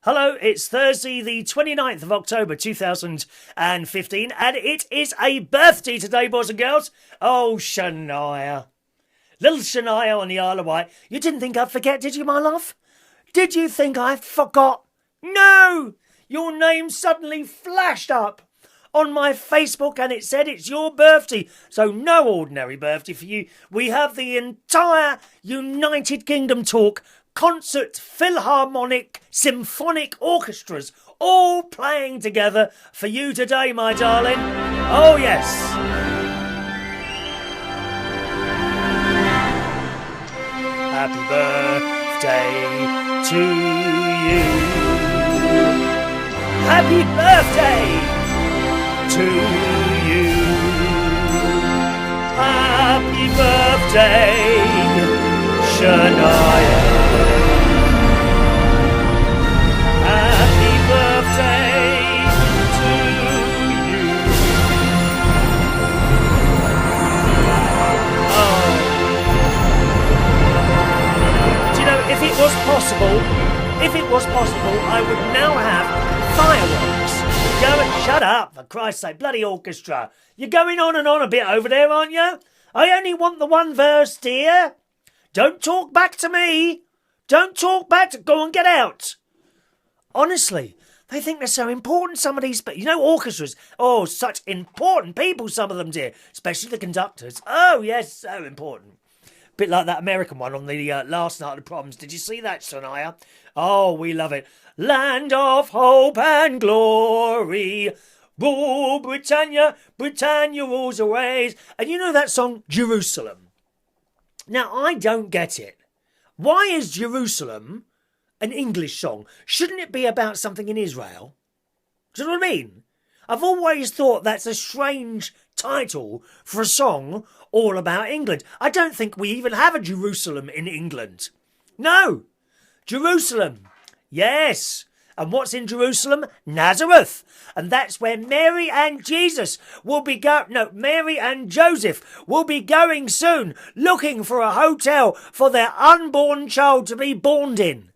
Hello, it's Thursday the 29th of October 2015 and it is a birthday today, boys and girls. Oh, Shania. Little Shania on the Isle of Wight. You didn't think I'd forget, did you, my love? Did you think I forgot? No! Your name suddenly flashed up on my Facebook and it said it's your birthday. So no ordinary birthday for you. We have the entire United Kingdom Talk concert, philharmonic, symphonic orchestras all playing together for you today, my darling. Oh, yes. Happy birthday to you. Happy birthday to you. Happy birthday, Shania. Happy birthday to you. Oh. Do you know, if it was possible, I would now have fireworks. Shut up, for Christ's sake, bloody orchestra. You're going on and on a bit over there, aren't you? I only want the one verse, dear. Don't talk back to me. Don't talk back to... Go on, get out. Honestly, they think they're so important, some of these... But you know, orchestras, oh, such important people, some of them, dear. Especially the conductors. Oh, yes, so important. Bit like that American one on the last night of the proms. Did you see that, Shania? Oh, we love it. Land of hope and glory. Rule Britannia, Britannia rules always. And you know that song, Jerusalem? Now, I don't get it. Why is Jerusalem an English song? Shouldn't it be about something in Israel? Do you know what I mean? I've always thought that's a strange title for a song all about England. I don't think we even have a Jerusalem in England. No. Jerusalem. Yes. And what's in Jerusalem? Nazareth. And that's where Mary and Jesus will be Mary and Joseph will be going soon, looking for a hotel for their unborn child to be born in.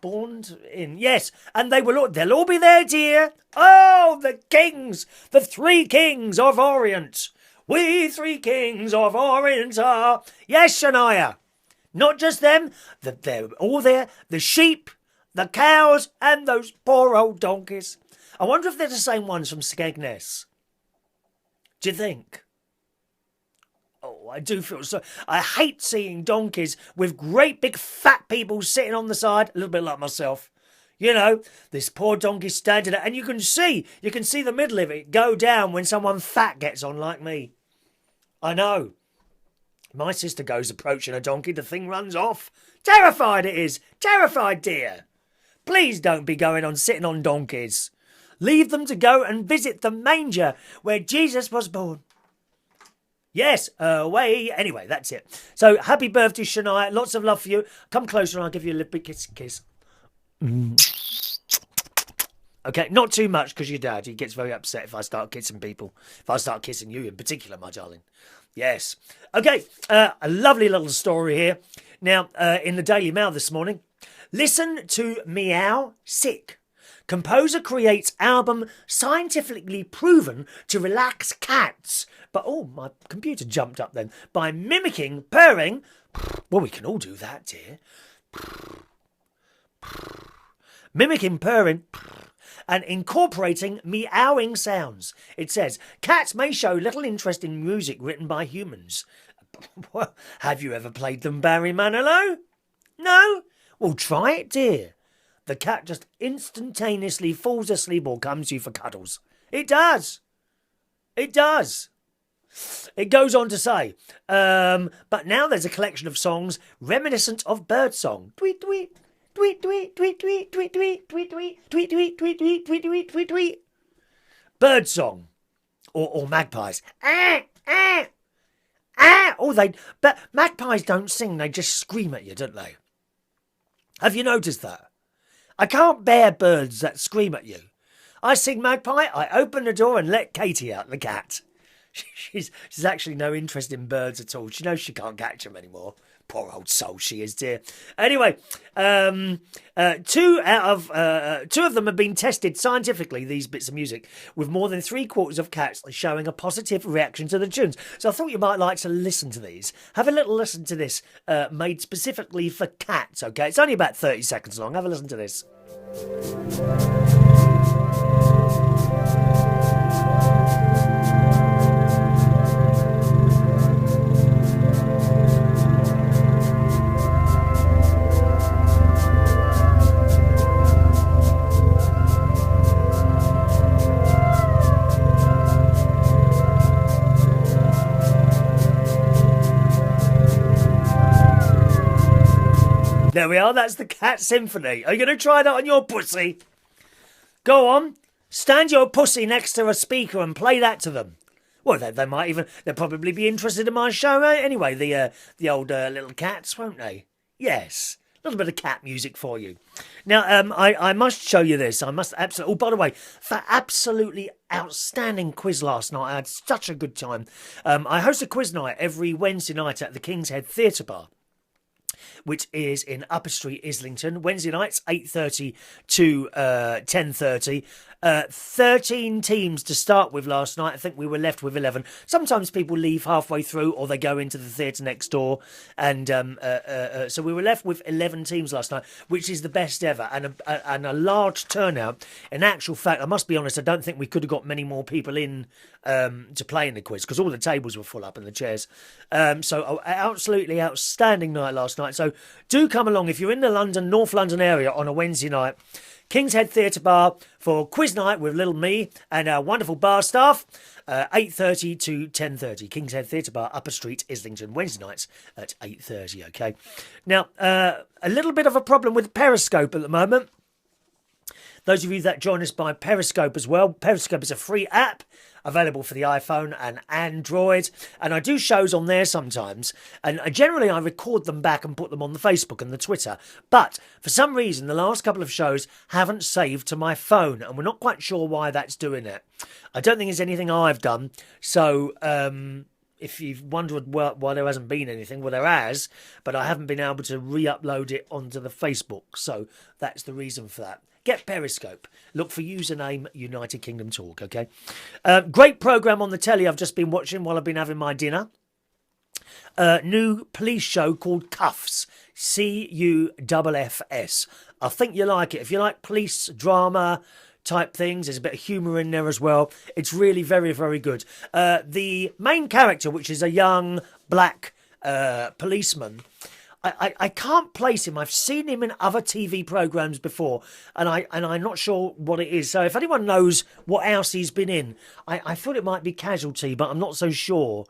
Born in, yes. And they'll all be there, dear. Oh, the kings, the three kings of Orient. We three kings of Orient are. Yes, Shania. Not just them, they're all there. The sheep, the cows, and those poor old donkeys. I wonder if they're the same ones from Skegness. Do you think? Oh, I do feel so... I hate seeing donkeys with great big fat people sitting on the side, a little bit like myself. You know, this poor donkey standing there, and you can see the middle of it go down when someone fat gets on like me. I know. My sister goes approaching a donkey, the thing runs off. Terrified it is. Terrified, dear. Please don't be going on sitting on donkeys. Leave them to go and visit the manger where Jesus was born. Yes, away. Anyway, that's it. So, happy birthday, Shania. Lots of love for you. Come closer and I'll give you a little bit kiss. Okay, not too much because your dad, he gets very upset if I start kissing people. If I start kissing you in particular, my darling. Yes. Okay, a lovely little story here. Now, in the Daily Mail this morning, listen to Meow Sick. Composer creates album scientifically proven to relax cats. But, oh, my computer jumped up then. By mimicking purring. Well, we can all do that, dear. Mimicking purring and incorporating meowing sounds. It says, cats may show little interest in music written by humans. Well, have you ever played them, Barry Manilow? No? Well, try it, dear. The cat just instantaneously falls asleep or comes to you for cuddles. It does. It does. It goes on to say, but now there's a collection of songs reminiscent of birdsong. Tweet, tweet. Tweet, tweet, tweet, tweet, tweet, tweet, tweet, tweet, tweet, tweet, tweet, tweet, tweet, tweet, tweet, tweet. Birdsong. Or magpies. Oh, but magpies don't sing, they just scream at you, don't they? Have you noticed that? I can't bear birds that scream at you. I sing magpie, I open the door and let Katie out, the cat. She's actually no interest in birds at all. She knows she can't catch them anymore. Poor old soul she is, dear. Anyway, two of them have been tested scientifically, these bits of music, with more than 3/4 of cats showing a positive reaction to the tunes. So I thought you might like to listen to these. Have a little listen to this, made specifically for cats, okay? It's only about 30 seconds long. Have a listen to this. There we are, that's the Cat Symphony. Are you going to try that on your pussy? Go on, stand your pussy next to a speaker and play that to them. Well, they'll probably be interested in my show anyway, the old little cats, won't they? Yes, a little bit of cat music for you. Now, I must show you this. I must absolutely... Oh, by the way, for absolutely outstanding quiz last night. I had such a good time. I host a quiz night every Wednesday night at the King's Head Theatre Bar, which is in Upper Street, Islington. Wednesday nights, 8:30 to 10:30. 13 teams to start with last night. I think we were left with 11. Sometimes people leave halfway through or they go into the theatre next door. And so we were left with 11 teams last night, which is the best ever. And a large turnout. In actual fact, I must be honest, I don't think we could have got many more people in to play in the quiz because all the tables were full up and the chairs. So absolutely outstanding night last night. So do come along if you're in the North London area on a Wednesday night. King's Head Theatre Bar for quiz night with little me and our wonderful bar staff. 8:30 to 10:30. King's Head Theatre Bar, Upper Street, Islington. Wednesday nights at 8:30. Okay. Now, a little bit of a problem with Periscope at the moment. Those of you that join us by Periscope as well. Periscope is a free app available for the iPhone and Android. And I do shows on there sometimes. And generally I record them back and put them on the Facebook and the Twitter. But for some reason, the last couple of shows haven't saved to my phone. And we're not quite sure why that's doing it. I don't think it's anything I've done. So... if you've wondered why there hasn't been anything, well, there has, but I haven't been able to re-upload it onto the Facebook. So that's the reason for that. Get Periscope. Look for username United Kingdom Talk, okay? Great programme on the telly I've just been watching while I've been having my dinner. New police show called Cuffs. Cuffs. I think you like it. If you like police drama type things, there's a bit of humour in there as well. It's really very, very good. The main character, which is a young black policeman, I can't place him. I've seen him in other TV programmes before, and I'm not sure what it is. So if anyone knows what else he's been in, I thought it might be Casualty, but I'm not so sure.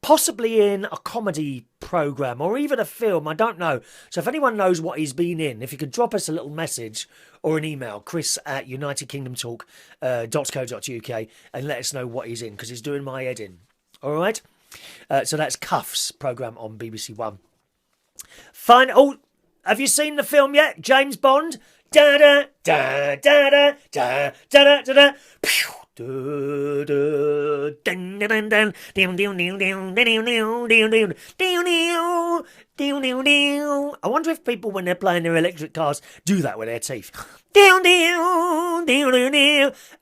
Possibly in a comedy programme or even a film, I don't know. So if anyone knows what he's been in, if you could drop us a little message or an email, chris@unitedkingdomtalk.co.uk, and let us know what he's in, because he's doing my head in. All right? So that's Cuffs programme on BBC One. Fine. Oh, have you seen the film yet? James Bond? Da da da da da da da da da. I wonder if people, when they're playing their electric cars, do that with their teeth.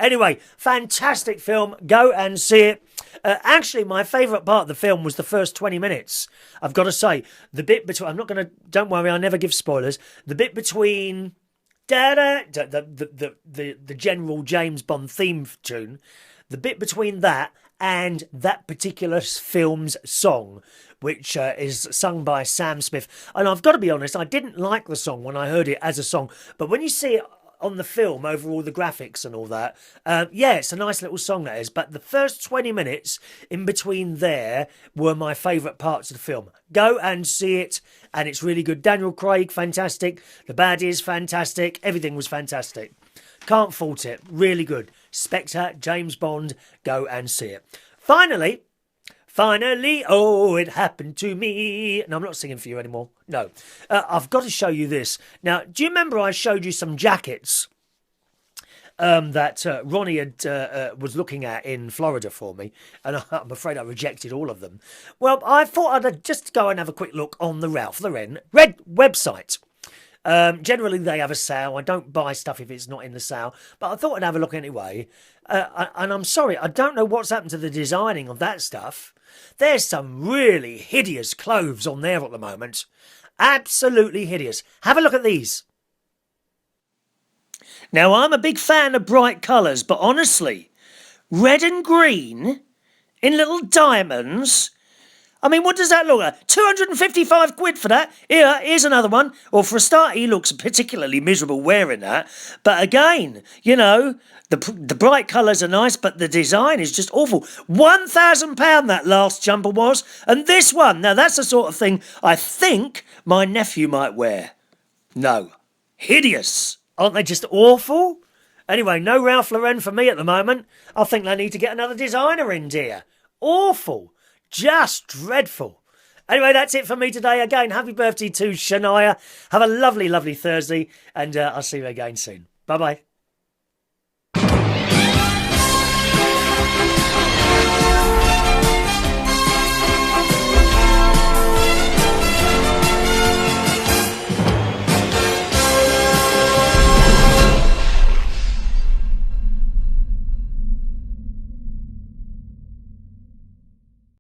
Anyway, fantastic film. Go and see it. Actually, my favourite part of the film was the first 20 minutes. I've got to say, the bit between... Don't worry, I never give spoilers. The bit between... the general James Bond theme tune, the bit between that and that particular film's song, which is sung by Sam Smith. And I've got to be honest, I didn't like the song when I heard it as a song, but when you see it on the film, over all the graphics and all that, yeah, it's a nice little song, that is. But the first 20 minutes in between there were my favourite parts of the film. Go and see it, and it's really good. Daniel Craig, fantastic. The baddies, fantastic. Everything was fantastic. Can't fault it. Really good. Spectre, James Bond, go and see it. Finally, oh, it happened to me. No, I'm not singing for you anymore. No. I've got to show you this. Now, do you remember I showed you some jackets that Ronnie was looking at in Florida for me, and I'm afraid I rejected all of them. Well, I thought I'd just go and have a quick look on the Ralph Lauren Red website. Generally, they have a sale. I don't buy stuff if it's not in the sale, but I thought I'd have a look anyway. And I'm sorry, I don't know what's happened to the designing of that stuff. There's some really hideous clothes on there at the moment. Absolutely hideous. Have a look at these. Now, I'm a big fan of bright colours, but honestly, red and green in little diamonds. I mean, what does that look like? 255 quid for that? Here's another one. Well, for a start, he looks particularly miserable wearing that. But again, you know, the bright colours are nice, but the design is just awful. £1,000 that last jumper was. And this one, now that's the sort of thing I think my nephew might wear. No. Hideous. Aren't they just awful? Anyway, no Ralph Lauren for me at the moment. I think they need to get another designer in, dear. Awful. Just dreadful. Anyway, that's it for me today. Again, happy birthday to Shania. Have a lovely, lovely Thursday, and I'll see you again soon. Bye-bye.